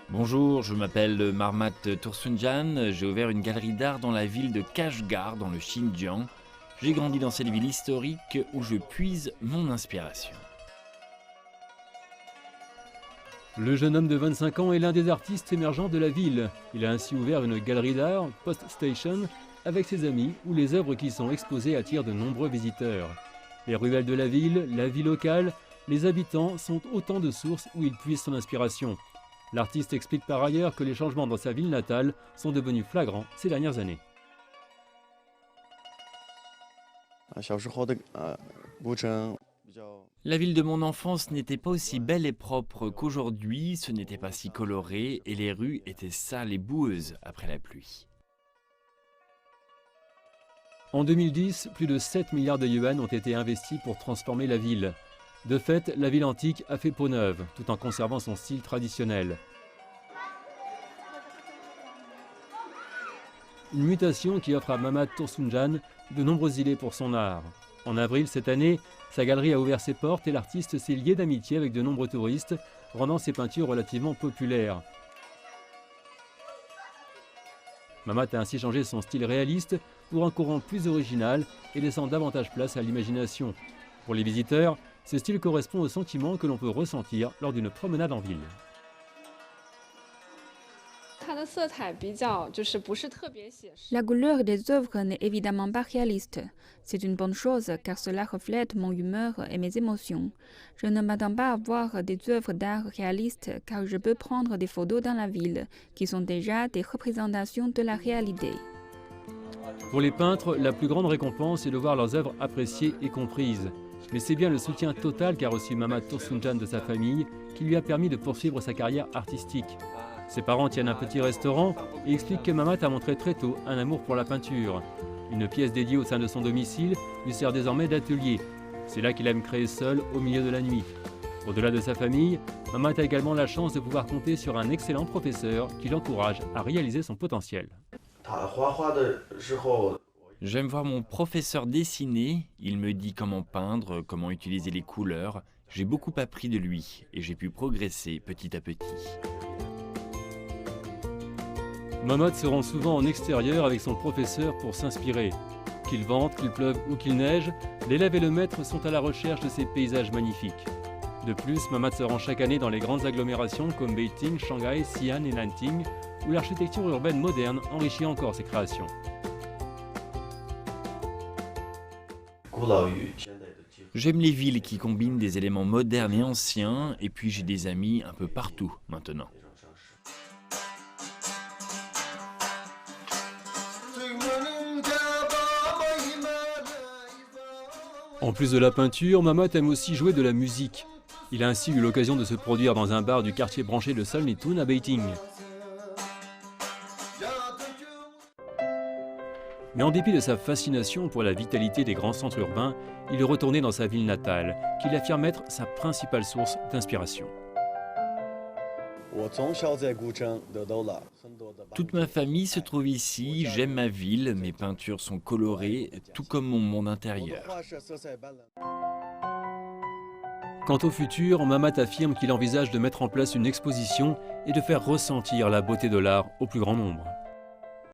Bonjour, je m'appelle Marmat Tursunjan, j'ai ouvert une galerie d'art dans la ville de Kashgar, dans le Xinjiang. J'ai grandi dans cette ville historique où je puise mon inspiration. Le jeune homme de 25 ans est l'un des artistes émergents de la ville. Il a ainsi ouvert une galerie d'art, Post Station, avec ses amis, où les œuvres qui y sont exposées attirent de nombreux visiteurs. Les ruelles de la vie locale, les habitants sont autant de sources où il puise son inspiration. L'artiste explique par ailleurs que les changements dans sa ville natale sont devenus flagrants ces dernières années. La ville de mon enfance n'était pas aussi belle et propre qu'aujourd'hui, ce n'était pas si coloré et les rues étaient sales et boueuses après la pluie. En 2010, plus de 7 milliards de yuan ont été investis pour transformer la ville. De fait, la ville antique a fait peau neuve, tout en conservant son style traditionnel. Une mutation qui offre à Marmat Tursunjan de nombreuses idées pour son art. En avril cette année, sa galerie a ouvert ses portes et l'artiste s'est lié d'amitié avec de nombreux touristes, rendant ses peintures relativement populaires. Marmat a ainsi changé son style réaliste pour un courant plus original et laissant davantage place à l'imagination. Pour les visiteurs, ce style correspond au sentiment que l'on peut ressentir lors d'une promenade en ville. La couleur des œuvres n'est évidemment pas réaliste. C'est une bonne chose car cela reflète mon humeur et mes émotions. Je ne m'attends pas à voir des œuvres d'art réalistes car je peux prendre des photos dans la ville qui sont déjà des représentations de la réalité. Pour les peintres, la plus grande récompense est de voir leurs œuvres appréciées et comprises. Mais c'est bien le soutien total qu'a reçu Marmat Tursunjan de sa famille qui lui a permis de poursuivre sa carrière artistique. Ses parents tiennent un petit restaurant et expliquent que Marmat a montré très tôt un amour pour la peinture. Une pièce dédiée au sein de son domicile lui sert désormais d'atelier. C'est là qu'il aime créer seul au milieu de la nuit. Au-delà de sa famille, Marmat a également la chance de pouvoir compter sur un excellent professeur qui l'encourage à réaliser son potentiel. J'aime voir mon professeur dessiner, il me dit comment peindre, comment utiliser les couleurs. J'ai beaucoup appris de lui et j'ai pu progresser petit à petit. Marmat se rend souvent en extérieur avec son professeur pour s'inspirer. Qu'il vente, qu'il pleuve ou qu'il neige, l'élève et le maître sont à la recherche de ces paysages magnifiques. De plus, Marmat se rend chaque année dans les grandes agglomérations comme Beijing, Shanghai, Xi'an et Nanting, où l'architecture urbaine moderne enrichit encore ses créations. J'aime les villes qui combinent des éléments modernes et anciens, et puis j'ai des amis un peu partout maintenant. En plus de la peinture, Marmat aime aussi jouer de la musique. Il a ainsi eu l'occasion de se produire dans un bar du quartier branché de Sanlitun à Beijing. Mais en dépit de sa fascination pour la vitalité des grands centres urbains, il est retourné dans sa ville natale, qu'il affirme être sa principale source d'inspiration. Toute ma famille se trouve ici, j'aime ma ville, mes peintures sont colorées, tout comme mon monde intérieur. Quant au futur, Marmat affirme qu'il envisage de mettre en place une exposition et de faire ressentir la beauté de l'art au plus grand nombre.